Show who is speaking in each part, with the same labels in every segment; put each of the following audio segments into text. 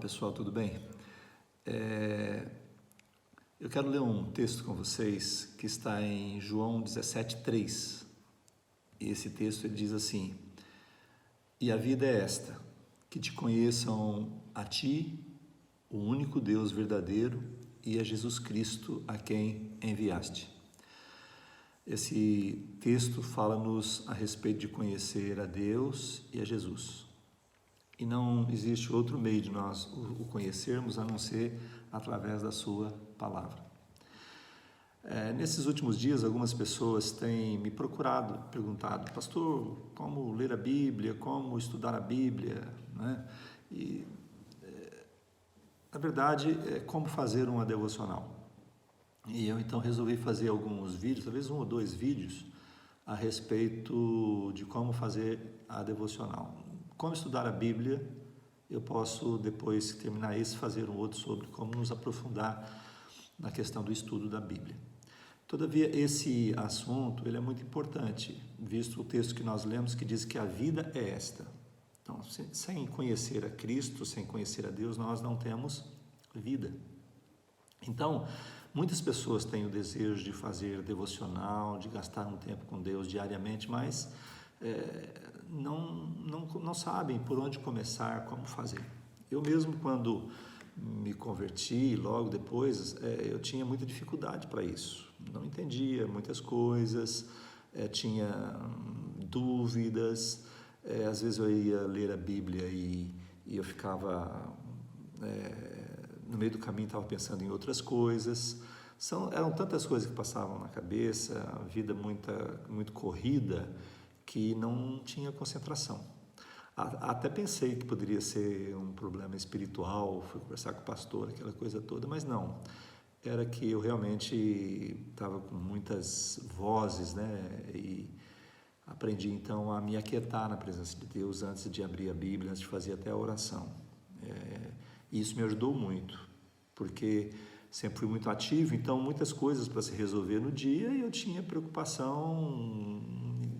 Speaker 1: Pessoal, tudo bem? Eu quero ler um texto com vocês que está em João 17:3. E esse texto ele diz assim: E a vida é esta, que te conheçam a ti, o único Deus verdadeiro, e a Jesus Cristo a quem enviaste. Esse texto fala-nos a respeito de conhecer a Deus e a Jesus. E não existe outro meio de nós o conhecermos a não ser através da sua palavra. Nesses últimos dias, algumas pessoas têm me perguntado, pastor, como ler a Bíblia, como estudar a Bíblia, né? E, na verdade, como fazer uma devocional. E eu então resolvi fazer alguns vídeos, talvez 1 ou 2 vídeos, a respeito de como fazer a devocional. Como estudar a Bíblia, eu posso, depois que terminar esse, fazer um outro sobre como nos aprofundar na questão do estudo da Bíblia. Todavia, esse assunto ele é muito importante, visto o texto que nós lemos que diz que a vida é esta. Então, sem conhecer a Cristo, sem conhecer a Deus, nós não temos vida. Então, muitas pessoas têm o desejo de fazer devocional, de gastar um tempo com Deus diariamente, mas não sabem por onde começar, como fazer. Eu mesmo, quando me converti, logo depois, eu tinha muita dificuldade para isso. Não entendia muitas coisas, tinha dúvidas, às vezes eu ia ler a Bíblia e eu ficava, no meio do caminho estava pensando em outras coisas. Eram tantas coisas que passavam na cabeça, a vida muito corrida, que não tinha concentração. Até pensei que poderia ser um problema espiritual, fui conversar com o pastor, aquela coisa toda, mas não. Era que eu realmente estava com muitas vozes, né? E aprendi então a me aquietar na presença de Deus antes de abrir a Bíblia, antes de fazer até a oração. E isso me ajudou muito, porque sempre fui muito ativo, então muitas coisas para se resolver no dia e eu tinha preocupação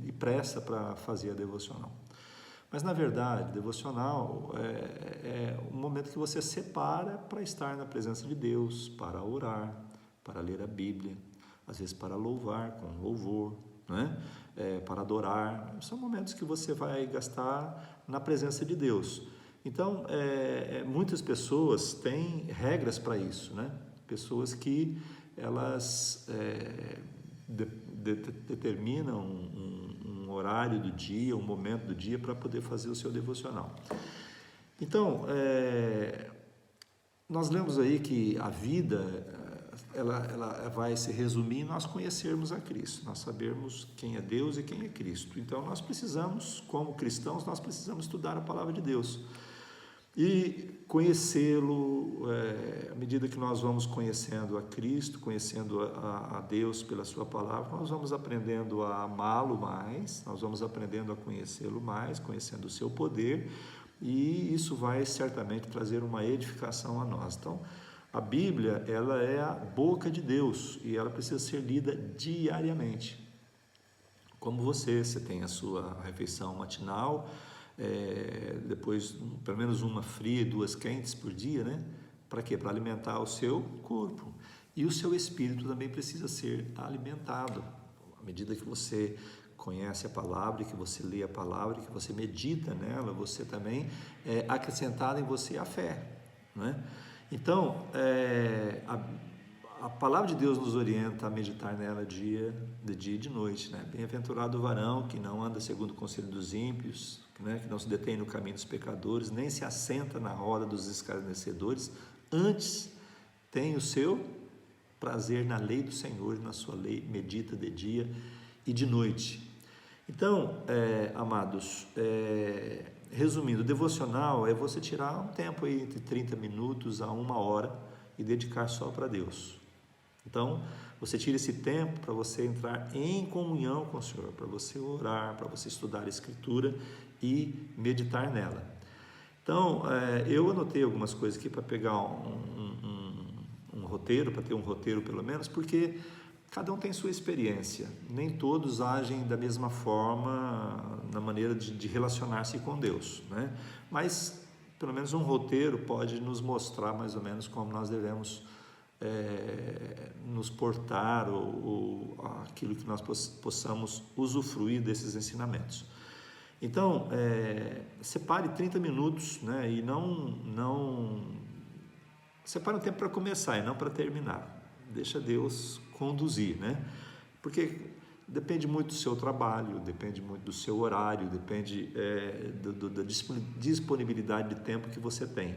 Speaker 1: e pressa para fazer a devocional. Mas na verdade, devocional é um momento que você separa para estar na presença de Deus, para orar, para ler a Bíblia, às vezes para louvar com louvor, né? Para adorar. São momentos que você vai gastar na presença de Deus. Então, muitas pessoas têm regras para isso, né? Pessoas que elas determinam um horário do dia, um momento do dia para poder fazer o seu devocional. Então, nós lemos aí que a vida ela vai se resumir em nós conhecermos a Cristo, nós sabermos quem é Deus e quem é Cristo. Então, nós precisamos, como cristãos, nós precisamos estudar a palavra de Deus e conhecê-lo. À medida que nós vamos conhecendo a Cristo, conhecendo a Deus pela sua palavra, nós vamos aprendendo a amá-lo mais, nós vamos aprendendo a conhecê-lo mais, conhecendo o seu poder, e isso vai certamente trazer uma edificação a nós. Então, a Bíblia, ela é a boca de Deus e ela precisa ser lida diariamente. Como você tem a sua refeição matinal, depois pelo menos uma fria e 2 quentes por dia, né? Para quê? Para alimentar o seu corpo. E o seu espírito também precisa ser alimentado. À medida que você conhece a palavra, que você lê a palavra, que você medita nela, você também é acrescentado em você a fé, né? Então, a palavra de Deus nos orienta a meditar nela de dia e de noite, né? Bem-aventurado o varão que não anda segundo o conselho dos ímpios, né? Que não se detém no caminho dos pecadores, nem se assenta na roda dos escarnecedores, antes tem o seu prazer na lei do Senhor, na sua lei, medita de dia e de noite. Então, amados, resumindo, o devocional é você tirar um tempo aí entre 30 minutos a 1 hora e dedicar só para Deus. Então, você tira esse tempo para você entrar em comunhão com o Senhor, para você orar, para você estudar a Escritura e meditar nela. Então, eu anotei algumas coisas aqui para pegar um roteiro, para ter um roteiro pelo menos, porque cada um tem sua experiência, nem todos agem da mesma forma na maneira de relacionar-se com Deus, né? Mas pelo menos um roteiro pode nos mostrar mais ou menos como nós devemos nos portar ou aquilo que nós possamos usufruir desses ensinamentos. Então, separe 30 minutos, né, e não separe um tempo para começar e não para terminar. Deixa Deus conduzir, né? Porque depende muito do seu trabalho, depende muito do seu horário, depende da disponibilidade de tempo que você tem.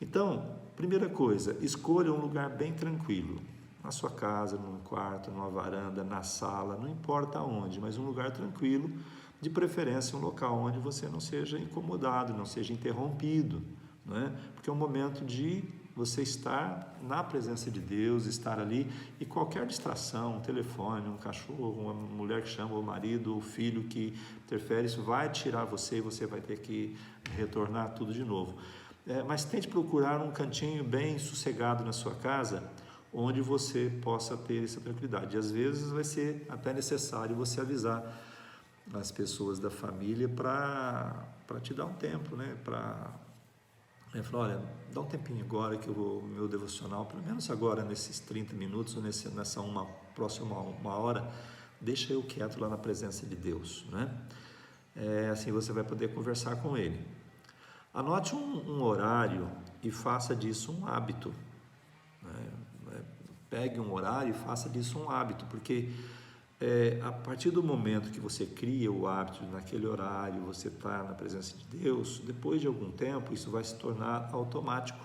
Speaker 1: Então, primeira coisa, escolha um lugar bem tranquilo, na sua casa, num quarto, numa varanda, na sala, não importa onde, mas um lugar tranquilo, de preferência um local onde você não seja incomodado, não seja interrompido, não é? Porque é um momento de você estar na presença de Deus, estar ali, e qualquer distração, um telefone, um cachorro, uma mulher que chama, o marido, o filho que interfere, isso vai tirar você e você vai ter que retornar tudo de novo. Mas tente procurar um cantinho bem sossegado na sua casa, onde você possa ter essa tranquilidade. E às vezes vai ser até necessário você avisar as pessoas da família para te dar um tempo, né? Falar, olha, dá um tempinho agora que eu vou meu devocional, pelo menos agora nesses 30 minutos, ou nessa próxima uma hora, deixa eu quieto lá na presença de Deus, né? Assim você vai poder conversar com Ele. Anote um horário e faça disso um hábito, né? Pegue um horário e faça disso um hábito, porque a partir do momento que você cria o hábito, naquele horário você está na presença de Deus, depois de algum tempo isso vai se tornar automático.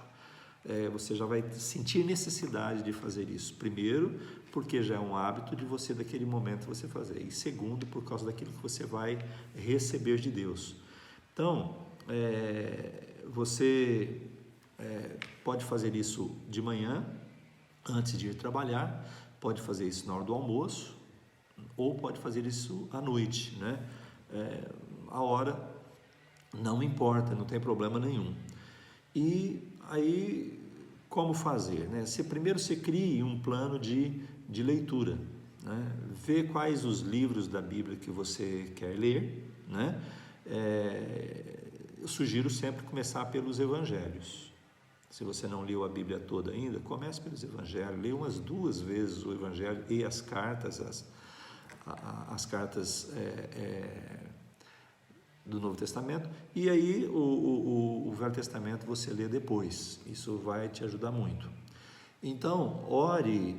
Speaker 1: Você já vai sentir necessidade de fazer isso. Primeiro, porque já é um hábito de você, daquele momento, você fazer. E segundo, por causa daquilo que você vai receber de Deus. Então, você pode fazer isso de manhã, antes de ir trabalhar, pode fazer isso na hora do almoço, ou pode fazer isso à noite, né? A hora não importa, não tem problema nenhum. E aí, como fazer, né? Primeiro você crie um plano de leitura, né? Vê quais os livros da Bíblia que você quer ler, né? Eu sugiro sempre começar pelos evangelhos. Se você não leu a Bíblia toda ainda, comece pelos evangelhos, leia umas 2 vezes o evangelho e as cartas, as cartas do Novo Testamento, e aí o Velho Testamento você lê depois. Isso vai te ajudar muito. Então, ore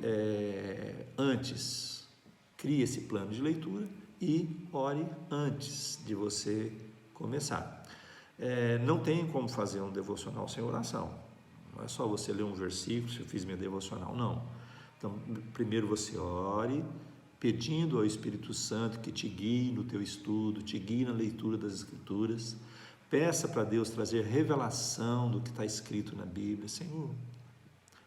Speaker 1: antes, crie esse plano de leitura e ore antes de você começar. Não tem como fazer um devocional sem oração. Não é só você ler um versículo, se eu fiz minha devocional, não. Então, primeiro você ore, pedindo ao Espírito Santo que te guie no teu estudo, te guie na leitura das Escrituras. Peça para Deus trazer revelação do que está escrito na Bíblia. Senhor,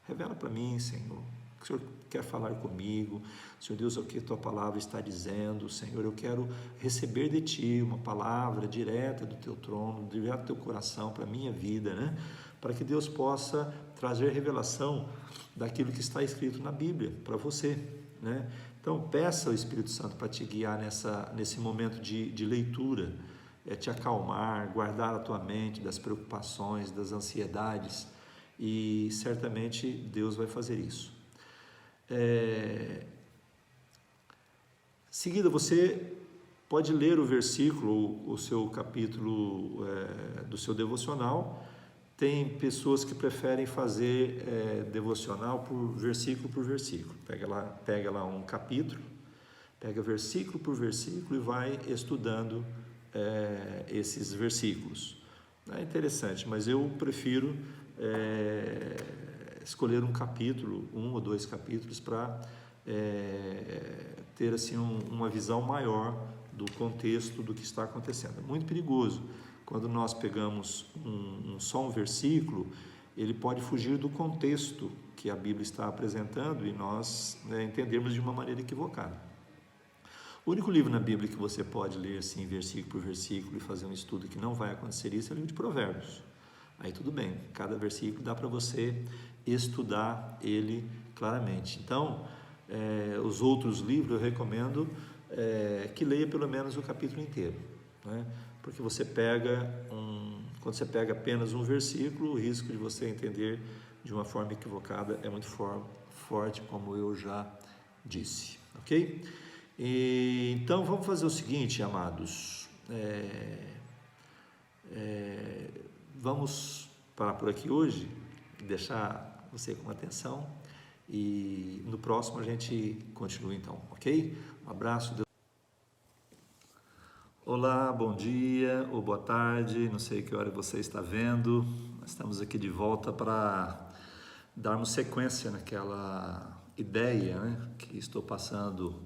Speaker 1: revela para mim, Senhor, o Senhor quer falar comigo. Senhor Deus, o que a tua palavra está dizendo. Senhor, eu quero receber de ti uma palavra direta do teu trono, direto do teu coração para a minha vida, né? Para que Deus possa trazer revelação daquilo que está escrito na Bíblia para você, né? Então, peça ao Espírito Santo para te guiar nesse momento de leitura, te acalmar, guardar a tua mente das preocupações, das ansiedades, e certamente Deus vai fazer isso. Em seguida, você pode ler o versículo, o seu capítulo do seu devocional. Tem pessoas que preferem fazer devocional por versículo. Pega lá um capítulo, pega versículo por versículo e vai estudando esses versículos. É interessante, mas eu prefiro escolher um capítulo, 1 ou 2 capítulos, para ter assim uma visão maior do contexto do que está acontecendo. É muito perigoso quando nós pegamos só um versículo, ele pode fugir do contexto que a Bíblia está apresentando e nós entendermos de uma maneira equivocada. O único livro na Bíblia que você pode ler assim, versículo por versículo, e fazer um estudo que não vai acontecer isso é o livro de Provérbios. Aí tudo bem, cada versículo dá para você estudar ele claramente. Então, os outros livros eu recomendo que leia pelo menos o capítulo inteiro, né? Porque você pega quando você pega apenas um versículo, o risco de você entender de uma forma equivocada é muito forte, como eu já disse, ok? Então vamos fazer o seguinte, amados, vamos parar por aqui hoje, deixar você com atenção e no próximo a gente continua então, ok? Um abraço. Olá, bom dia ou boa tarde, não sei que hora você está vendo. Nós estamos aqui de volta para darmos sequência naquela ideia, né, que estou passando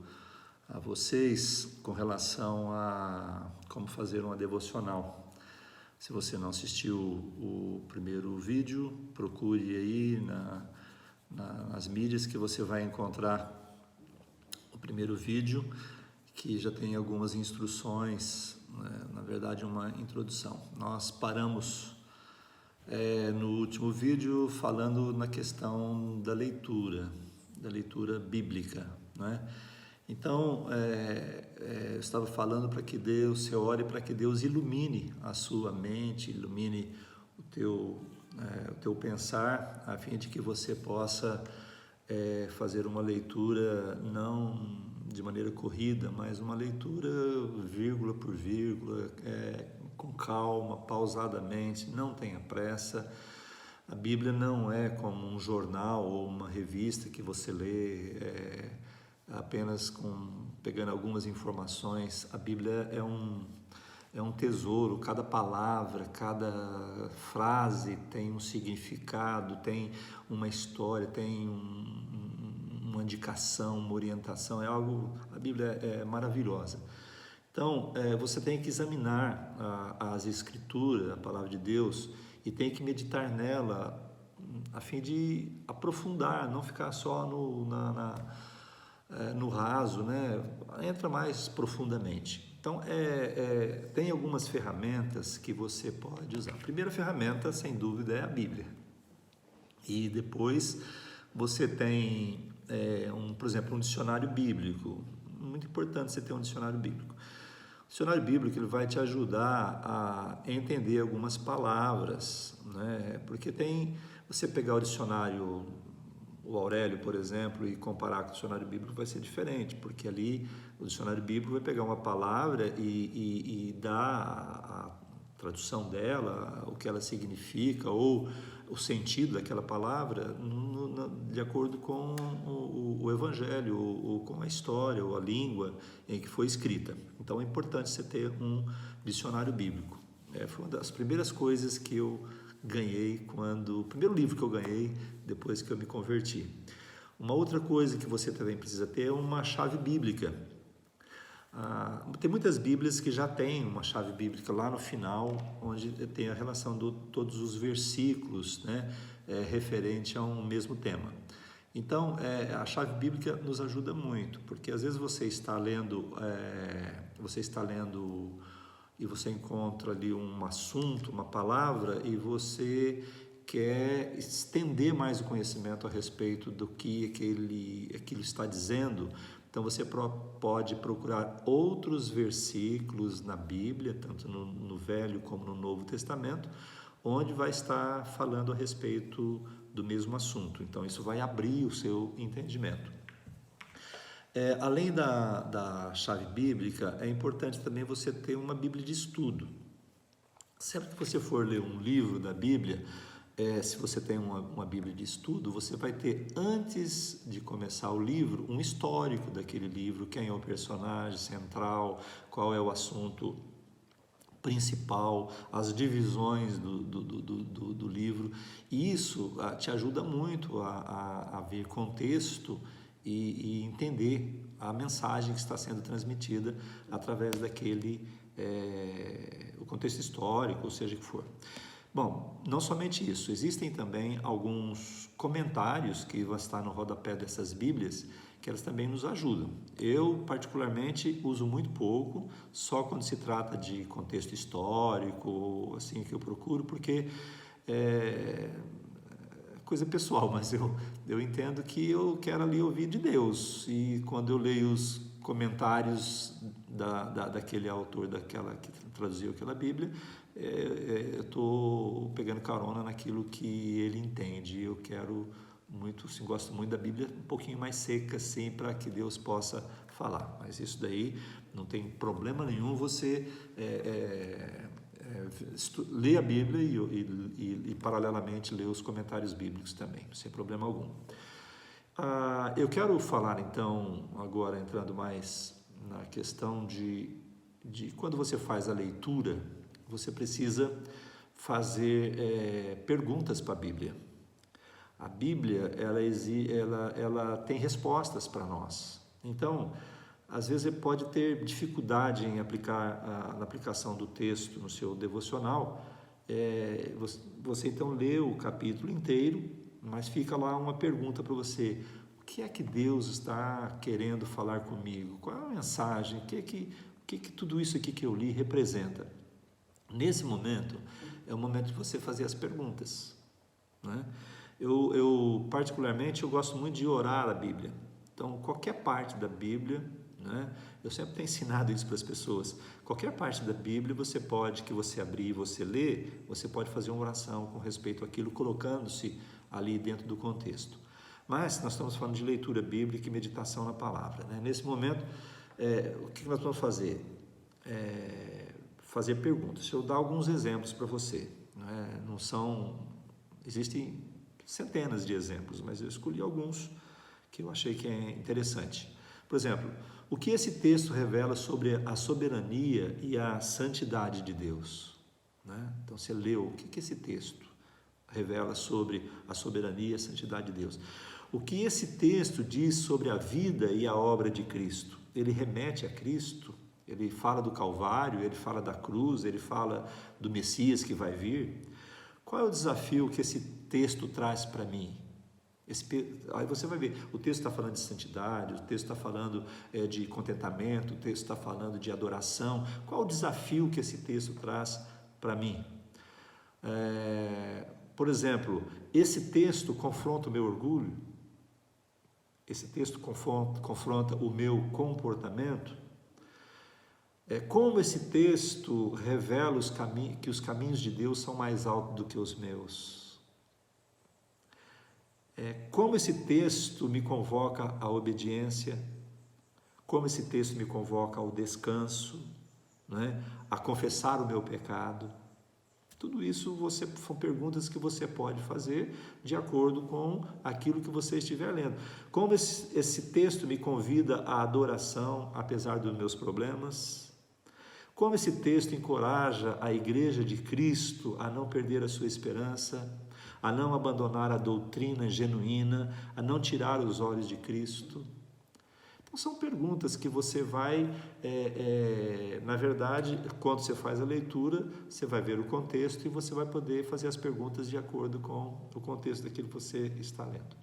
Speaker 1: a vocês com relação a como fazer uma devocional. Se você não assistiu o primeiro vídeo, procure aí nas mídias que você vai encontrar o primeiro vídeo, que já tem algumas instruções, né? Na verdade uma introdução. Nós paramos no último vídeo falando na questão da leitura bíblica, né? Então, eu estava falando para que Deus, você ore para que Deus ilumine a sua mente, ilumine o teu pensar, a fim de que você possa fazer uma leitura não de maneira corrida, mas uma leitura vírgula por vírgula, com calma, pausadamente, não tenha pressa. A Bíblia não é como um jornal ou uma revista que você lê apenas pegando algumas informações. A Bíblia é um tesouro, cada palavra, cada frase tem um significado, tem uma história, tem uma indicação, uma orientação, a Bíblia é maravilhosa. Então, você tem que examinar as Escrituras, a Palavra de Deus, e tem que meditar nela, a fim de aprofundar, não ficar só no raso, né? Entra mais profundamente. Então, tem algumas ferramentas que você pode usar. A primeira ferramenta, sem dúvida, é a Bíblia. E depois você tem, por exemplo, um dicionário bíblico. Muito importante você ter um dicionário bíblico. O dicionário bíblico ele vai te ajudar a entender algumas palavras, né? Porque você pegar o dicionário, o Aurélio, por exemplo, e comparar com o dicionário bíblico vai ser diferente, porque ali o dicionário bíblico vai pegar uma palavra e dar a tradução dela, o que ela significa, ou o sentido daquela palavra, de acordo com o Evangelho, ou com a história, ou a língua em que foi escrita. Então é importante você ter um dicionário bíblico. Foi uma das primeiras coisas que eu ganhei o primeiro livro que eu ganhei depois que eu me converti. Uma outra coisa que você também precisa ter é uma chave bíblica. Tem muitas Bíblias que já tem uma chave bíblica lá no final, onde tem a relação de todos os versículos, né, referente a um mesmo tema. Então, a chave bíblica nos ajuda muito, porque às vezes você está lendo e você encontra ali um assunto, uma palavra, e você quer estender mais o conhecimento a respeito do que aquilo está dizendo. Então você pode procurar outros versículos na Bíblia, tanto no Velho como no Novo Testamento, onde vai estar falando a respeito do mesmo assunto. Então isso vai abrir o seu entendimento. Além da chave bíblica, é importante também você ter uma Bíblia de estudo. Sempre que você for ler um livro da Bíblia, se você tem uma Bíblia de estudo, você vai ter, antes de começar o livro, um histórico daquele livro, quem é o personagem central, qual é o assunto principal, as divisões do livro. E isso te ajuda muito a ver contexto e entender a mensagem que está sendo transmitida através o contexto histórico, ou seja que for. Bom, não somente isso, existem também alguns comentários que vão estar no rodapé dessas Bíblias, que elas também nos ajudam. Eu, particularmente, uso muito pouco, só quando se trata de contexto histórico, assim que eu procuro, porque é coisa pessoal, mas eu entendo que eu quero ali ouvir de Deus, e quando eu leio daquele autor, daquela que traduziu aquela Bíblia. Eu estou pegando carona naquilo que ele entende. Eu quero muito, assim, gosto muito da Bíblia um pouquinho mais seca, assim, para que Deus possa falar. Mas isso daí não tem problema nenhum você ler a Bíblia e paralelamente ler os comentários bíblicos também, sem problema algum. Eu quero falar então, agora entrando mais na questão de quando você faz a leitura, você precisa fazer perguntas para a Bíblia. A Bíblia, ela tem respostas para nós. Então, às vezes você pode ter dificuldade em aplicar na aplicação do texto no seu devocional. Você então lê o capítulo inteiro, mas fica lá uma pergunta para você: o que é que Deus está querendo falar comigo? Qual é a mensagem? O que tudo isso aqui que eu li representa? Nesse momento, é o momento de você fazer as perguntas, né? Eu particularmente, eu gosto muito de orar a Bíblia. Então, qualquer parte da Bíblia, né? Eu sempre tenho ensinado isso para as pessoas. Qualquer parte da Bíblia que você abrir e você ler, você pode fazer uma oração com respeito àquilo, colocando-se ali dentro do contexto. Mas nós estamos falando de leitura bíblica e meditação na palavra, né? Nesse momento, o que nós vamos fazer? Fazer perguntas. Deixa eu dar alguns exemplos para você, né? Existem centenas de exemplos, mas eu escolhi alguns que eu achei que é interessante. Por exemplo, o que esse texto revela sobre a soberania e a santidade de Deus, né? Então você leu, o que esse texto revela sobre a soberania e a santidade de Deus? O que esse texto diz sobre a vida e a obra de Cristo? Ele remete a Cristo? Ele fala do Calvário, ele fala da cruz, ele fala do Messias que vai vir? Qual é o desafio que esse texto traz para mim? Aí você vai ver, o texto está falando de santidade, o texto está falando de contentamento, o texto está falando de adoração. Qual é o desafio que esse texto traz para mim? Por exemplo, esse texto confronta o meu orgulho? Esse texto confronta o meu comportamento? Como esse texto revela que os caminhos de Deus são mais altos do que os meus? Como esse texto me convoca à obediência? Como esse texto me convoca ao descanso, né? A confessar o meu pecado? Tudo isso são perguntas que você pode fazer de acordo com aquilo que você estiver lendo. Como esse texto me convida à adoração, apesar dos meus problemas? Como esse texto encoraja a Igreja de Cristo a não perder a sua esperança, a não abandonar a doutrina genuína, a não tirar os olhos de Cristo? Então, são perguntas que você vai, na verdade, quando você faz a leitura, você vai ver o contexto e você vai poder fazer as perguntas de acordo com o contexto daquilo que você está lendo.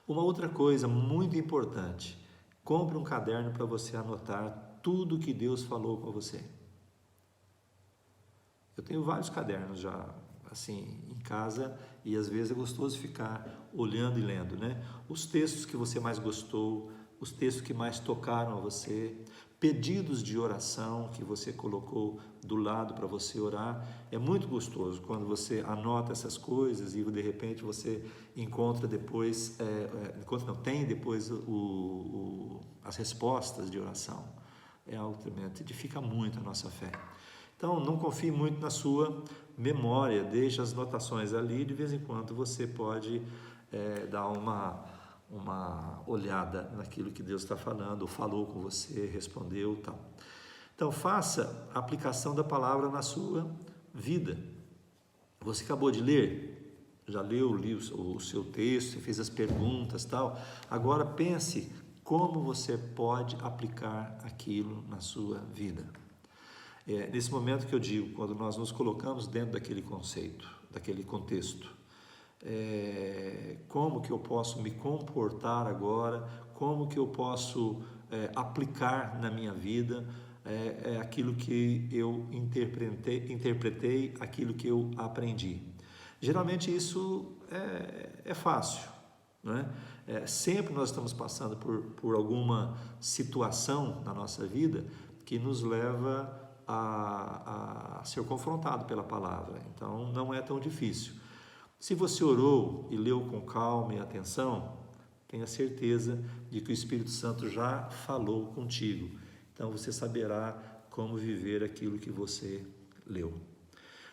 Speaker 1: Uma outra coisa muito importante: compre um caderno para você anotar tudo que Deus falou com você. Eu tenho vários cadernos já, assim, em casa, e às vezes é gostoso ficar olhando e lendo, né? Os textos que você mais gostou, os textos que mais tocaram a você, pedidos de oração que você colocou do lado para você orar. É muito gostoso quando você anota essas coisas e de repente você encontra depois, tem depois as respostas de oração. É algo tremendo, edifica muito a nossa fé. Então, não confie muito na sua memória, deixe as anotações ali, de vez em quando você pode dar uma olhada naquilo que Deus está falando, ou falou com você, respondeu, tal. Então, faça a aplicação da palavra na sua vida. Você acabou de ler, já leu o seu texto, fez as perguntas, tal. Agora pense como você pode aplicar aquilo na sua vida. Nesse momento que eu digo, quando nós nos colocamos dentro daquele conceito, daquele contexto, como que eu posso me comportar agora, como que eu posso aplicar na minha vida aquilo que eu interpretei, aquilo que eu aprendi. Geralmente isso é fácil, não é? Sempre nós estamos passando por alguma situação na nossa vida que nos leva a ser confrontado pela palavra. Então, não é tão difícil. Se você orou e leu com calma e atenção, tenha certeza de que o Espírito Santo já falou contigo. Então, você saberá como viver aquilo que você leu.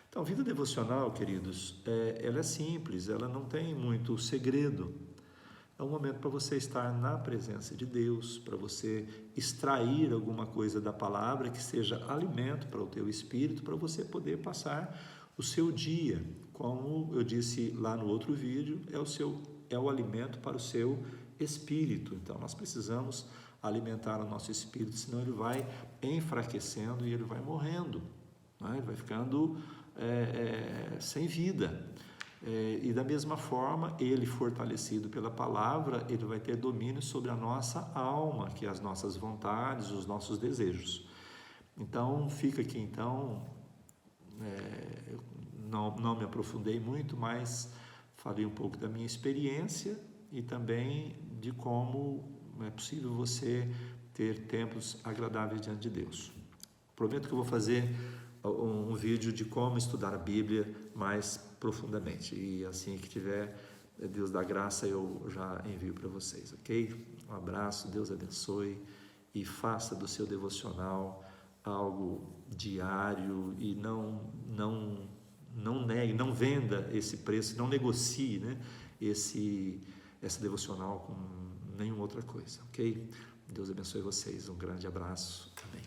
Speaker 1: Então, vida devocional, queridos, ela é simples, ela não tem muito segredo. É um momento para você estar na presença de Deus, para você extrair alguma coisa da palavra que seja alimento para o teu espírito, para você poder passar o seu dia. Como eu disse lá no outro vídeo, é o alimento para o seu espírito. Então, nós precisamos alimentar o nosso espírito, senão ele vai enfraquecendo e ele vai morrendo, né? Ele vai ficando sem vida. E da mesma forma, ele fortalecido pela palavra, ele vai ter domínio sobre a nossa alma, que é as nossas vontades, os nossos desejos. Então, fica aqui então, não me aprofundei muito, mas falei um pouco da minha experiência e também de como é possível você ter tempos agradáveis diante de Deus. Prometo que eu vou fazer um vídeo de como estudar a Bíblia mais profundamente, e assim que tiver, Deus dá graça, eu já envio para vocês, ok? Um abraço, Deus abençoe, e faça do seu devocional algo diário, e não negue, não venda esse preço, não negocie, né, essa devocional com nenhuma outra coisa, ok? Deus abençoe vocês, um grande abraço, amém.